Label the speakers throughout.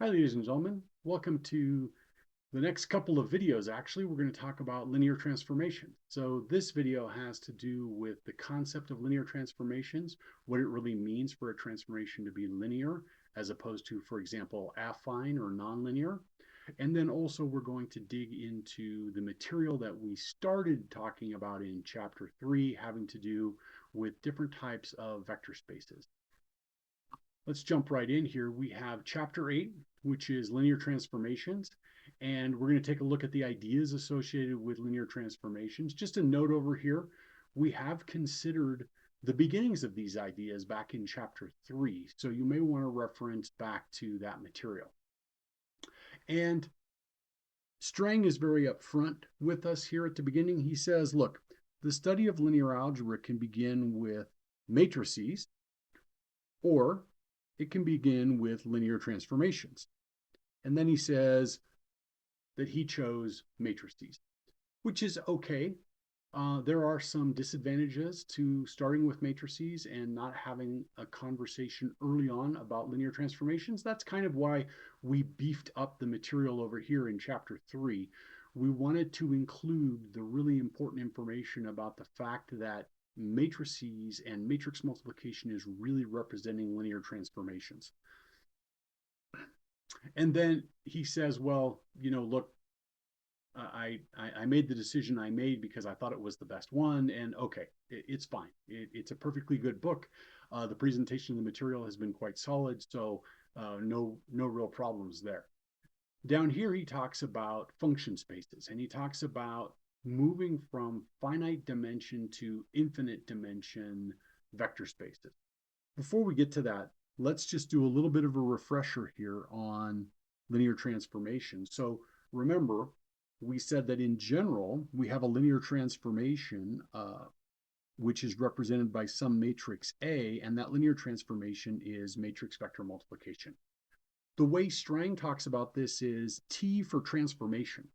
Speaker 1: Hi, ladies and gentlemen. Welcome to the next couple of videos. Actually, we're going to talk about linear transformation. So this video has to do with the concept of linear transformations, what it really means for a transformation to be linear, as opposed to, for example, affine or nonlinear. And then also we're going to dig into the material that we started talking about in chapter 3, having to do with different types of vector spaces. Let's jump right in here. We have chapter 8, which is linear transformations. And we're going to take a look at the ideas associated with linear transformations. Just a note over here, we have considered the beginnings of these ideas back in chapter 3. So you may want to reference back to that material. And Strang is very upfront with us here at the beginning. He says, look, the study of linear algebra can begin with matrices, or it can begin with linear transformations. And then he says that he chose matrices, which is okay. There are some disadvantages to starting with matrices and not having a conversation early on about linear transformations. That's kind of why we beefed up the material over here in chapter 3. We wanted to include the really important information about the fact that matrices and matrix multiplication is really representing linear transformations. And then he says, well, look, I made the decision I made because I thought it was the best one, and okay, it's fine. It's a perfectly good book. The presentation of the material has been quite solid, so no real problems there. Down here, he talks about function spaces, and he talks about moving from finite dimension to infinite dimension vector spaces. Before we get to that, let's just do a little bit of a refresher here on linear transformation. So remember, we said that in general, we have a linear transformation, which is represented by some matrix A, and that linear transformation is matrix vector multiplication. The way Strang talks about this is T for transformation.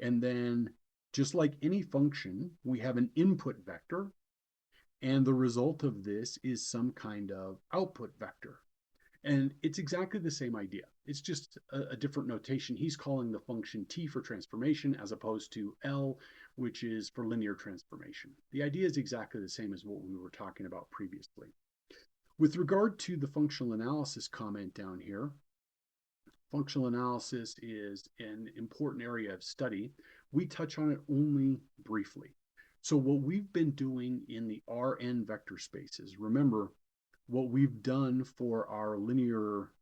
Speaker 1: And then just like any function, we have an input vector, and the result of this is some kind of output vector. And it's exactly the same idea. It's just a different notation. He's calling the function T for transformation as opposed to L, which is for linear transformation. The idea is exactly the same as what we were talking about previously. With regard to the functional analysis comment down here, functional analysis is an important area of study. We touch on it only briefly. So what we've been doing in the Rn vector spaces, remember, what we've done for our linear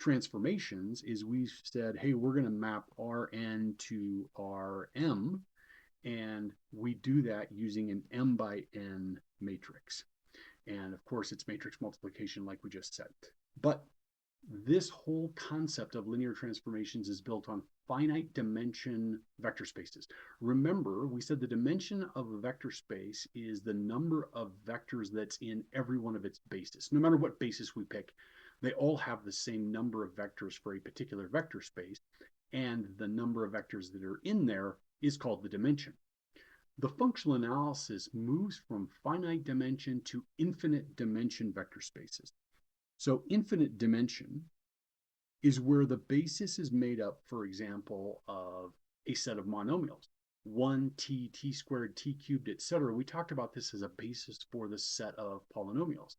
Speaker 1: transformations is we've said, hey, we're going to map Rn to Rm, and we do that using an m by n matrix. And of course, it's matrix multiplication like we just said. But this whole concept of linear transformations is built on finite dimension vector spaces. Remember, we said the dimension of a vector space is the number of vectors that's in every one of its bases. No matter what basis we pick, they all have the same number of vectors for a particular vector space, and the number of vectors that are in there is called the dimension. The functional analysis moves from finite dimension to infinite dimension vector spaces. So infinite dimension is where the basis is made up, for example, of a set of monomials, 1t, t squared, t cubed, etc. We talked about this as a basis for the set of polynomials.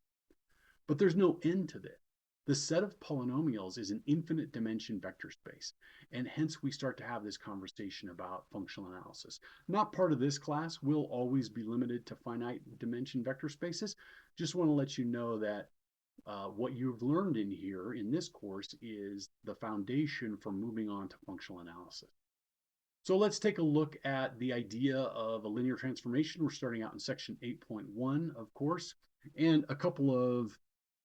Speaker 1: But there's no end to this. The set of polynomials is an infinite dimension vector space, and hence we start to have this conversation about functional analysis. Not part of this class, will always be limited to finite dimension vector spaces. Just want to let you know that what you've learned in here in this course is the foundation for moving on to functional analysis. So let's take a look at the idea of a linear transformation. We're starting out in section 8.1, of course, and a couple of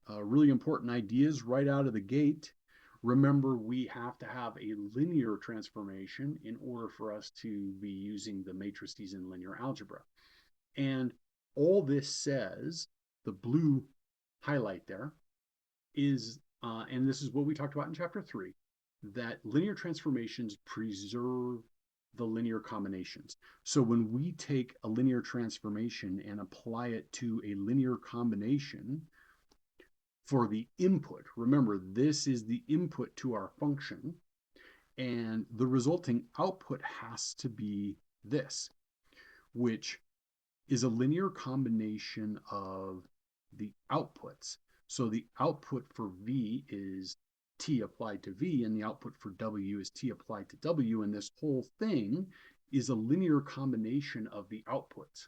Speaker 1: really important ideas right out of the gate. Remember, we have to have a linear transformation in order for us to be using the matrices in linear algebra. And all this says, the blue highlight there is, and this is what we talked about in chapter 3, that linear transformations preserve the linear combinations. So when we take a linear transformation and apply it to a linear combination, for the input. Remember, this is the input to our function, and the resulting output has to be this, which is a linear combination of the outputs. So the output for V is T applied to V, and the output for W is T applied to W, and this whole thing is a linear combination of the outputs.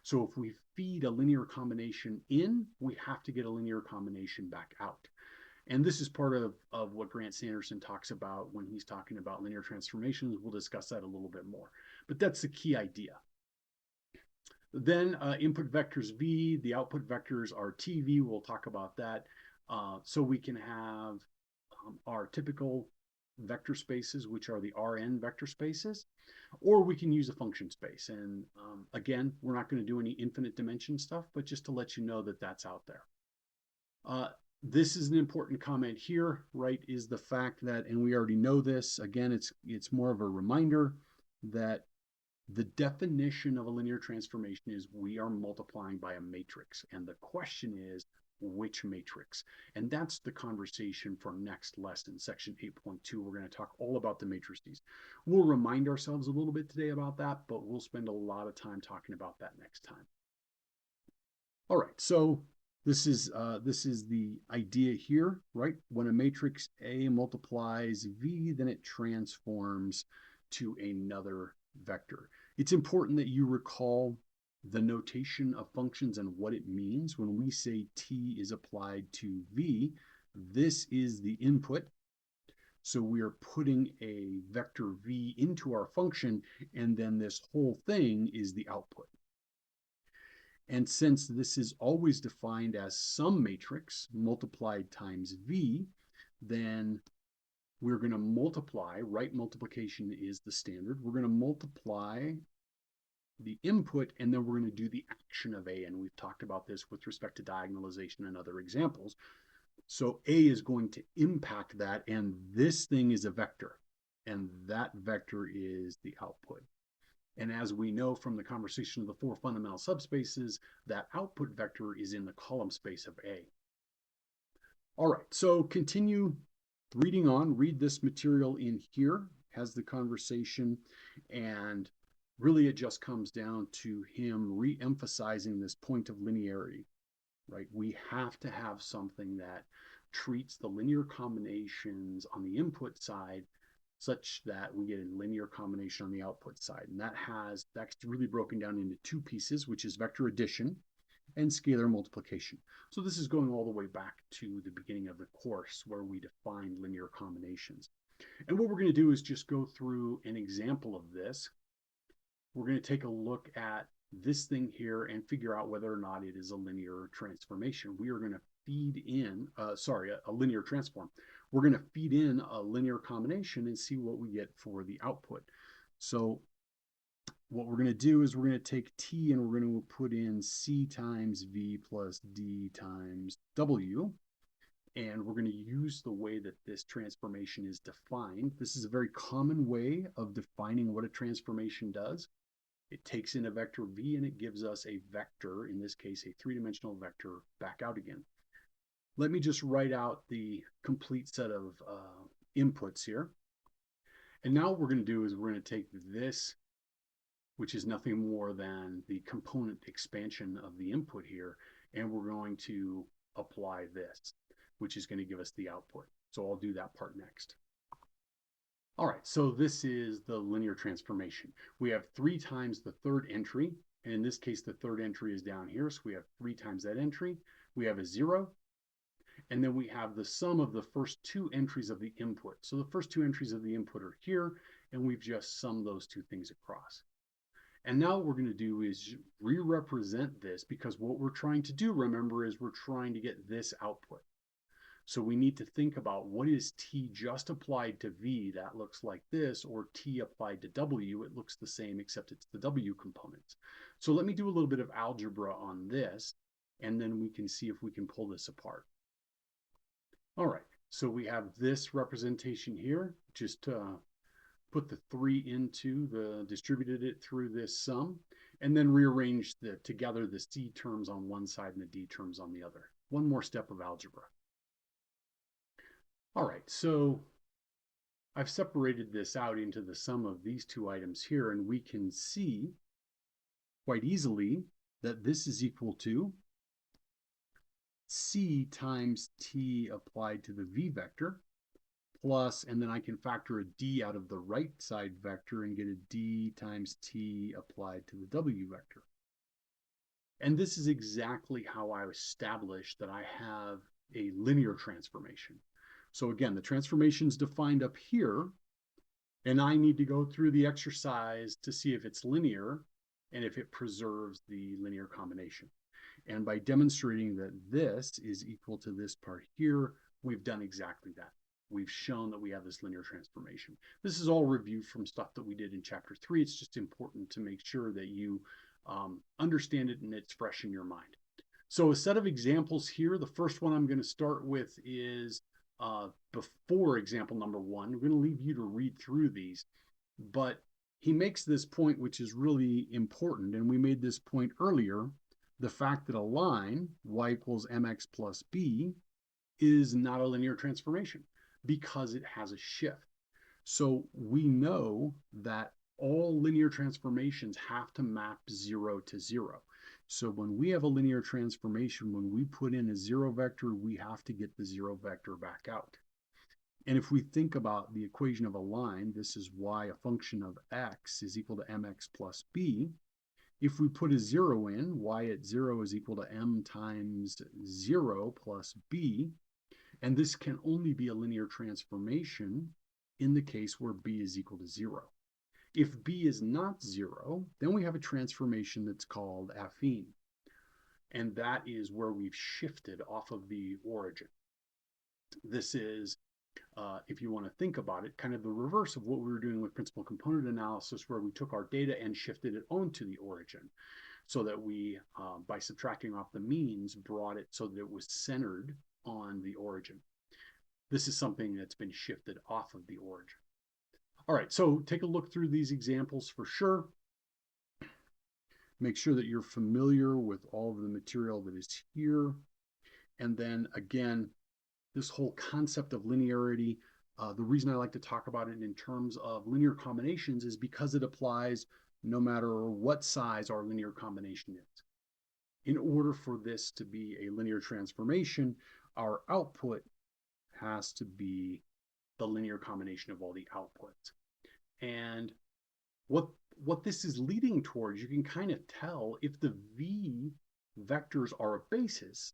Speaker 1: So if we feed a linear combination in, we have to get a linear combination back out. And this is part of what Grant Sanderson talks about when he's talking about linear transformations. We'll discuss that a little bit more. But that's the key idea. Then input vectors V, the output vectors are TV. We'll talk about that. So we can have our typical vector spaces, which are the Rn vector spaces, or we can use a function space. And again, we're not going to do any infinite dimension stuff, but just to let you know that that's out there. This is an important comment here, right, is the fact that, and we already know this, again, it's more of a reminder that the definition of a linear transformation is we are multiplying by a matrix. And the question is, which matrix? And that's the conversation for next lesson, section 8.2. We're going to talk all about the matrices. We'll remind ourselves a little bit today about that, but we'll spend a lot of time talking about that next time. All right, so this is the idea here, right? When a matrix A multiplies V, then it transforms to another vector. It's important that you recall the notation of functions and what it means. When we say T is applied to V, this is the input. So we are putting a vector V into our function, and then this whole thing is the output. And since this is always defined as some matrix multiplied times V, then we're going to multiply, right? Multiplication is the standard. We're going to multiply the input, and then we're going to do the action of A. And we've talked about this with respect to diagonalization and other examples. So A is going to impact that, and this thing is a vector, and that vector is the output. And as we know from the conversation of the four fundamental subspaces, that output vector is in the column space of A. All right, so continue reading on, read this material in here as the conversation, and really it just comes down to him re-emphasizing this point of linearity, right? We have to have something that treats the linear combinations on the input side such that we get a linear combination on the output side. And that's really broken down into two pieces, which is vector addition and scalar multiplication. So this is going all the way back to the beginning of the course where we defined linear combinations. And what we're going to do is just go through an example of this. We're going to take a look at this thing here and figure out whether or not it is a linear transformation. We are going to feed in, a linear transform. We're going to feed in a linear combination and see what we get for the output. So what we're going to do is we're going to take T and we're going to put in C times V plus D times W. And we're going to use the way that this transformation is defined. This is a very common way of defining what a transformation does. It takes in a vector V and it gives us a vector, in this case, a three-dimensional vector back out again. Let me just write out the complete set of inputs here. And now what we're going to do is we're going to take this, which is nothing more than the component expansion of the input here, and we're going to apply this, which is going to give us the output. So I'll do that part next. All right, so this is the linear transformation. We have 3 times the third entry, and in this case, the third entry is down here, so we have 3 times that entry. We have a 0, and then we have the sum of the first 2 entries of the input. So the first 2 entries of the input are here, and we've just summed those 2 things across. And now what we're going to do is re-represent this, because what we're trying to do, remember, is we're trying to get this output. So we need to think about what is T just applied to V, that looks like this, or T applied to W, it looks the same except it's the W components. So let me do a little bit of algebra on this, and then we can see if we can pull this apart. All right, so we have this representation here, just put the 3 into distributed it through this sum, and then rearrange together the C terms on one side and the D terms on the other. one more step of algebra. All right, so I've separated this out into the sum of these two items here, and we can see quite easily that this is equal to c times t applied to the v vector, plus, and then I can factor a d out of the right side vector and get a d times t applied to the w vector. And this is exactly how I established that I have a linear transformation. So again, the transformation is defined up here, and I need to go through the exercise to see if it's linear and if it preserves the linear combination. And by demonstrating that this is equal to this part here, we've done exactly that. We've shown that we have this linear transformation. This is all reviewed from stuff that we did in chapter 3. It's just important to make sure that you understand it and it's fresh in your mind. So a set of examples here. The first one I'm going to start with is before example number 1. We're going to leave you to read through these, but he makes this point which is really important, and we made this point earlier. The fact that a line, y equals mx plus b, is not a linear transformation because it has a shift. So we know that all linear transformations have to map 0 to 0. So when we have a linear transformation, when we put in a 0 vector, we have to get the 0 vector back out. And if we think about the equation of a line, this is y, a function of x, is equal to mx plus b. If we put a 0 in, y at 0 is equal to m times 0 plus b. And this can only be a linear transformation in the case where b is equal to 0. If b is not 0, then we have a transformation that's called affine. And that is where we've shifted off of the origin. This is, if you want to think about it, kind of the reverse of what we were doing with principal component analysis, where we took our data and shifted it onto the origin, so that we, by subtracting off the means, brought it so that it was centered on the origin. This is something that's been shifted off of the origin. All right, so take a look through these examples for sure. Make sure that you're familiar with all of the material that is here. And then again, this whole concept of linearity, the reason I like to talk about it in terms of linear combinations is because it applies no matter what size our linear combination is. In order for this to be a linear transformation, our output has to be the linear combination of all the outputs. And what this is leading towards, you can kind of tell if the v vectors are a basis,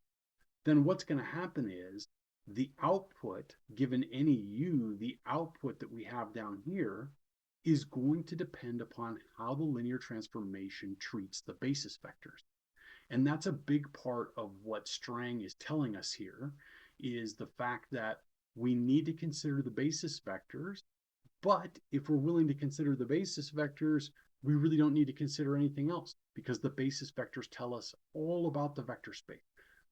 Speaker 1: then what's going to happen is the output, given any u, the output that we have down here is going to depend upon how the linear transformation treats the basis vectors. And that's a big part of what Strang is telling us here, is the fact that we need to consider the basis vectors, but if we're willing to consider the basis vectors, we really don't need to consider anything else, because the basis vectors tell us all about the vector space.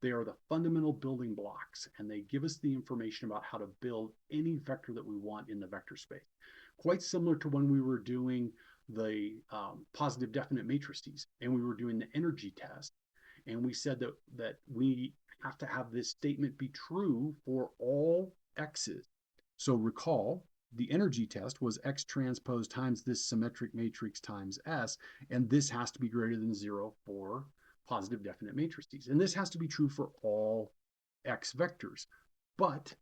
Speaker 1: They are the fundamental building blocks, and they give us the information about how to build any vector that we want in the vector space. Quite similar to when we were doing the positive definite matrices, and we were doing the energy test, and we said that we have to have this statement be true for all x's. So recall, the energy test was x transpose times this symmetric matrix times S, and this has to be greater than 0 for positive definite matrices. And this has to be true for all x vectors. But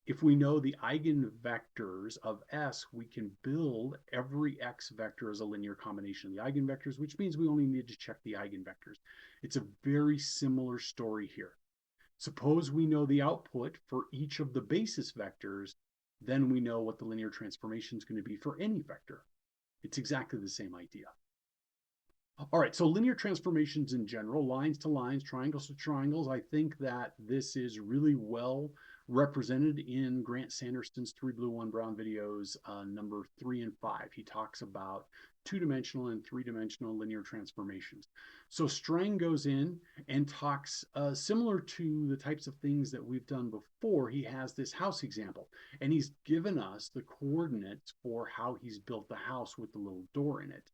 Speaker 1: if we know the eigenvectors of S, we can build every x vector as a linear combination of the eigenvectors, which means we only need to check the eigenvectors. It's a very similar story here. Suppose we know the output for each of the basis vectors, then we know what the linear transformation is going to be for any vector. It's exactly the same idea. All right, so linear transformations in general, lines to lines, triangles to triangles, I think that this is really well represented in Grant Sanderson's 3 Blue 1 Brown videos, number 3 and 5. He talks about 2-dimensional and 3-dimensional linear transformations. So Strang goes in and talks similar to the types of things that we've done before. He has this house example, and he's given us the coordinates for how he's built the house with the little door in it.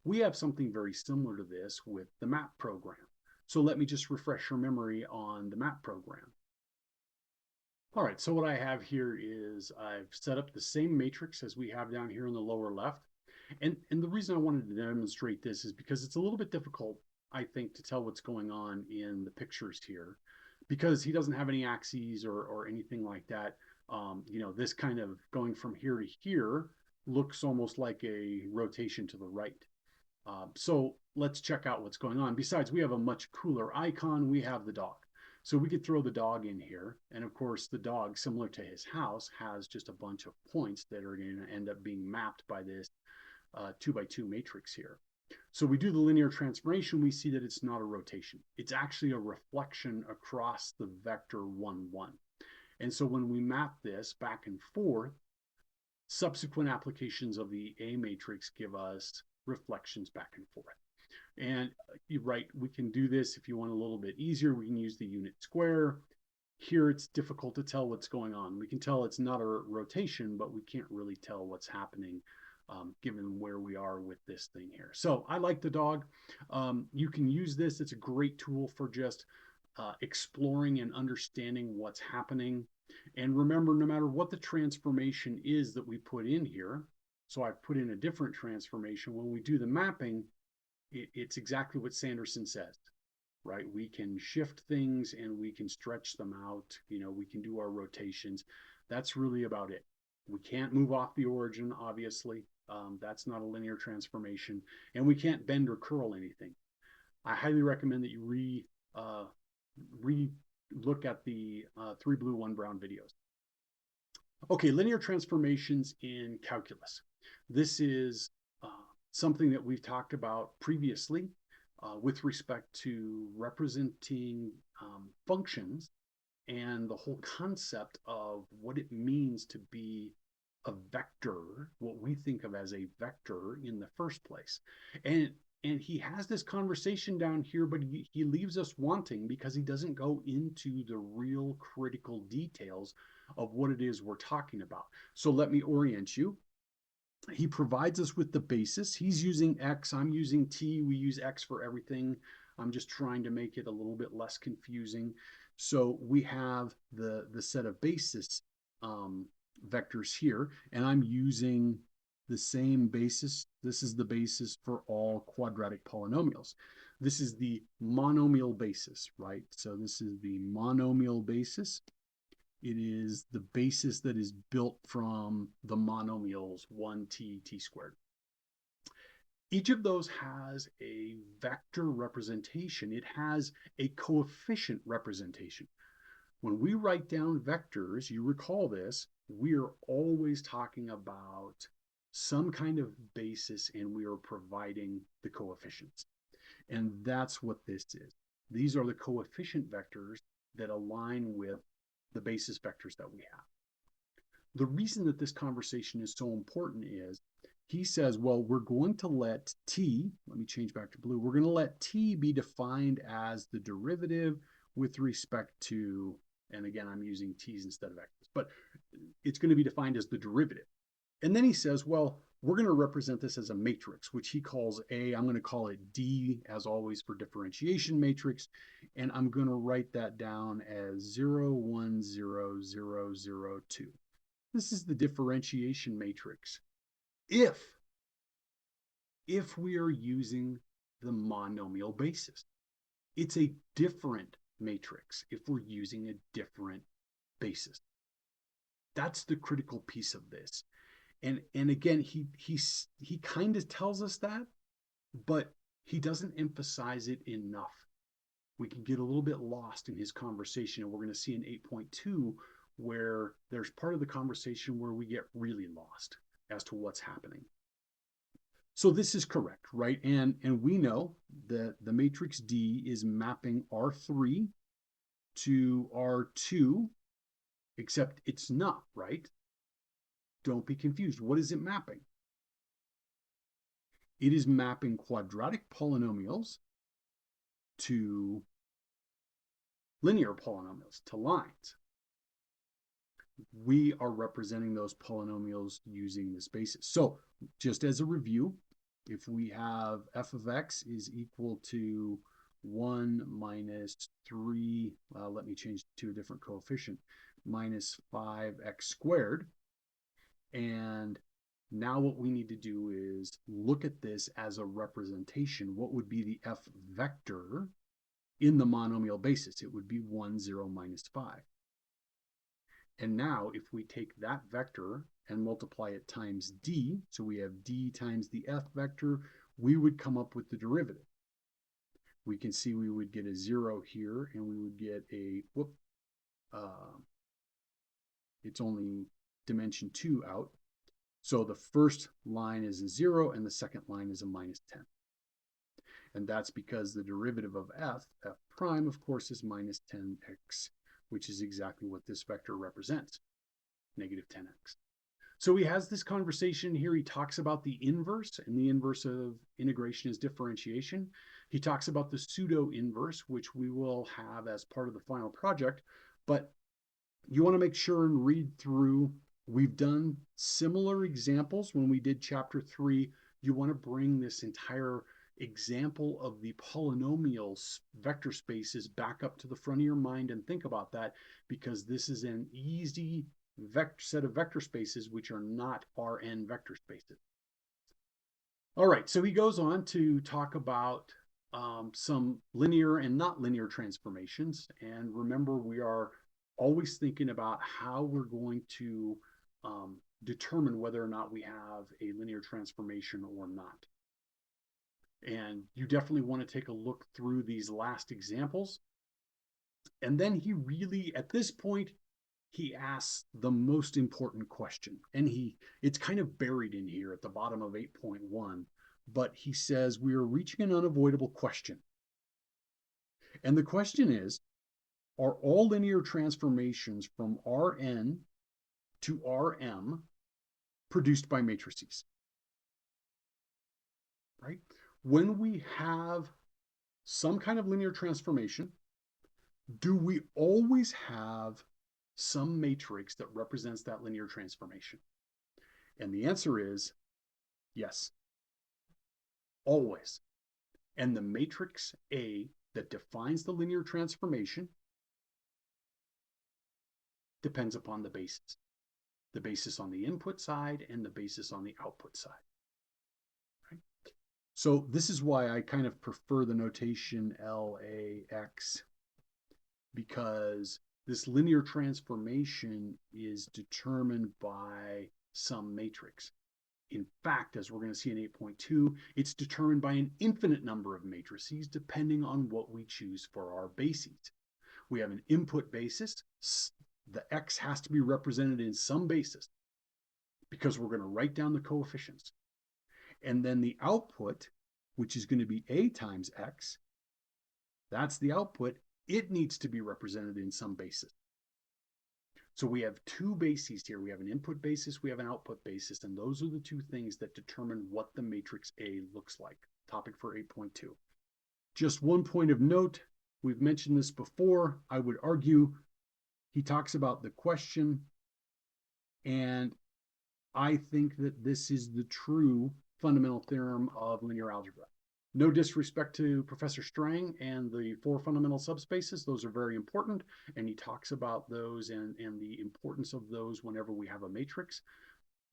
Speaker 1: We have something very similar to this with the map program. So let me just refresh your memory on the map program. All right, so what I have here is I've set up the same matrix as we have down here in the lower left. And the reason I wanted to demonstrate this is because it's a little bit difficult, I think, to tell what's going on in the pictures here because he doesn't have any axes or anything like that. This kind of going from here to here looks almost like a rotation to the right. So let's check out what's going on. Besides, we have a much cooler icon. We have the dog. So we could throw the dog in here. And of course, the dog, similar to his house, has just a bunch of points that are going to end up being mapped by this 2x2 matrix here. So we do the linear transformation, we see that it's not a rotation. It's actually a reflection across the vector 1, 1. And so when we map this back and forth, subsequent applications of the A matrix give us reflections back and forth. And you're right, we can do this if you want a little bit easier. We can use the unit square. Here it's difficult to tell what's going on. We can tell it's not a rotation, but we can't really tell what's happening given where we are with this thing here. So I like the dog. You can use this. It's a great tool for just exploring and understanding what's happening. And remember, no matter what the transformation is that we put in here, so I've put in a different transformation, when we do the mapping, it's exactly what Sanderson says, right? We can shift things and we can stretch them out. We can do our rotations. That's really about it. We can't move off the origin, obviously. That's not a linear transformation. And we can't bend or curl anything. I highly recommend that you look at the 3 blue, 1 brown videos. Okay, linear transformations in calculus. This is something that we've talked about previously with respect to representing functions and the whole concept of what it means to be a vector, what we think of as a vector in the first place. And he has this conversation down here, but he leaves us wanting because he doesn't go into the real critical details of what it is we're talking about. So let me orient you. He provides us with the basis. He's using X, I'm using T. We use X for everything. I'm just trying to make it a little bit less confusing. So we have the set of basis vectors here, and I'm using the same basis. This is the basis for all quadratic polynomials. This is the monomial basis, right? So this is the monomial basis. It is the basis that is built from the monomials 1t, t squared. Each of those has a vector representation. It has a coefficient representation. When we write down vectors, you recall this, we are always talking about some kind of basis and we are providing the coefficients. And that's what this is. These are the coefficient vectors that align with the basis vectors that we have. The reason that this conversation is so important is he says, well, we're going to let t, let me change back to blue, we're going to let t be defined as the derivative with respect to, and again, I'm using t's instead of x's, but it's going to be defined as the derivative. And then he says, well, we're going to represent this as a matrix, which he calls A. I'm going to call it D, as always, for differentiation matrix. And I'm going to write that down as 0, 1, 0, 0, 0, 2. This is the differentiation matrix. If we are using the monomial basis, it's a different matrix if we're using a different basis. That's the critical piece of this. And again, he kind of tells us that, but he doesn't emphasize it enough. We can get a little bit lost in his conversation, and we're going to see in 8.2 where there's part of the conversation where we get really lost as to what's happening. So this is correct, right? And we know that the matrix D is mapping R3 to R2, except it's not, right? Don't be confused. What is it mapping? It is mapping quadratic polynomials to linear polynomials, to lines. We are representing those polynomials using this basis. So just as a review, if we have f of x is equal to 1 minus 3, let me change to a different coefficient, minus 5x squared. And now what we need to do is look at this as a representation. What would be the f vector in the monomial basis? It would be 1, 0, minus 5. And now if we take that vector and multiply it times d, so we have d times the f vector, we would come up with the derivative. We can see we would get a 0 here, and we would get a, it's only dimension 2 out. So the first line is a 0, and the second line is a minus 10. And that's because the derivative of f prime, of course, is minus 10x, which is exactly what this vector represents, negative 10x. So he has this conversation here. He talks about the inverse, and the inverse of integration is differentiation. He talks about the pseudo inverse, which we will have as part of the final project. But you want to make sure and read through. We've done similar examples when we did chapter 3. You want to bring this entire example of the polynomial vector spaces back up to the front of your mind and think about that, because this is an easy set of vector spaces which are not Rn vector spaces. All right, so he goes on to talk about some linear and not linear transformations. And remember, we are always thinking about how we're going to determine whether or not we have a linear transformation or not. And you definitely want to take a look through these last examples. And then he really, at this point, he asks the most important question. And it's kind of buried in here at the bottom of 8.1. But he says, we are reaching an unavoidable question. And the question is, are all linear transformations from Rn to Rm produced by matrices? Right? When we have some kind of linear transformation, do we always have some matrix that represents that linear transformation? And the answer is yes, always. And the matrix A that defines the linear transformation depends upon the basis on the input side and the basis on the output side. Right? So this is why I kind of prefer the notation LAX, because this linear transformation is determined by some matrix. In fact, as we're going to see in 8.2, it's determined by an infinite number of matrices depending on what we choose for our bases. We have an input basis. The x has to be represented in some basis because we're going to write down the coefficients. And then the output, which is going to be a times x, that's the output. It needs to be represented in some basis. So we have two bases here. We have an input basis, we have an output basis, and those are the two things that determine what the matrix A looks like. Topic for 8.2. Just one point of note, we've mentioned this before. I would argue he talks about the question, and I think that this is the true fundamental theorem of linear algebra. No disrespect to Professor Strang and the 4 fundamental subspaces. Those are very important, and he talks about those and the importance of those whenever we have a matrix.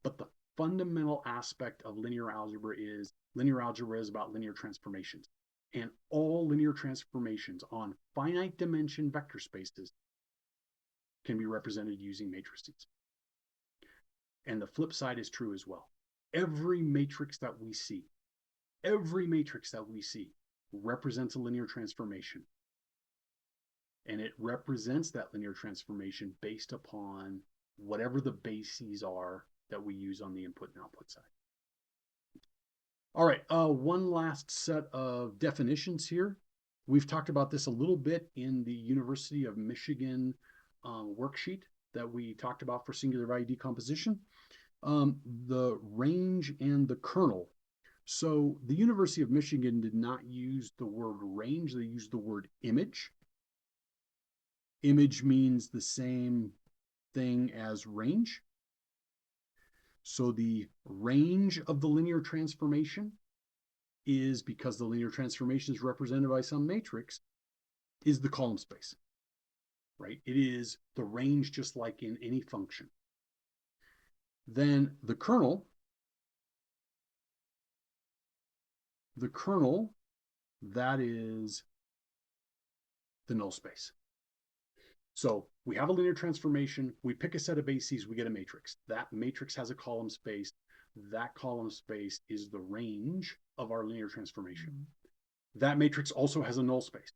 Speaker 1: But the fundamental aspect of linear algebra is about linear transformations. And all linear transformations on finite dimension vector spaces can be represented using matrices. And the flip side is true as well. Every matrix that we see represents a linear transformation. And it represents that linear transformation based upon whatever the bases are that we use on the input and output side. All right, one last set of definitions here. We've talked about this a little bit in the University of Michigan worksheet that we talked about for singular value decomposition. The range and the kernel. So the University of Michigan did not use the word range, they used the word image. Image means the same thing as range. So the range of the linear transformation is, because the linear transformation is represented by some matrix, is the column space, right? It is the range, just like in any function. Then the kernel, that is the null space. So we have a linear transformation, we pick a set of bases, we get a matrix. That matrix has a column space. That column space is the range of our linear transformation. That matrix also has a null space.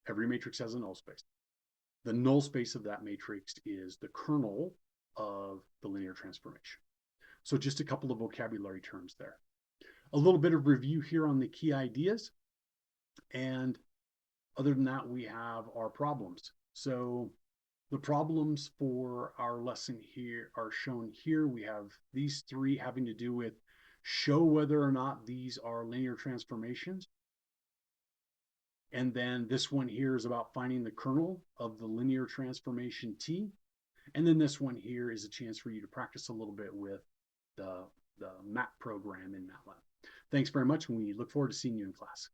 Speaker 1: Every matrix has a null space. The null space of that matrix is the kernel of the linear transformation. So just a couple of vocabulary terms there. A little bit of review here on the key ideas. And other than that, we have our problems. So the problems for our lesson here are shown here. We have these three having to do with show whether or not these are linear transformations. And then this one here is about finding the kernel of the linear transformation T. And then this one here is a chance for you to practice a little bit with the map program in MATLAB. Thanks very much, and we look forward to seeing you in class.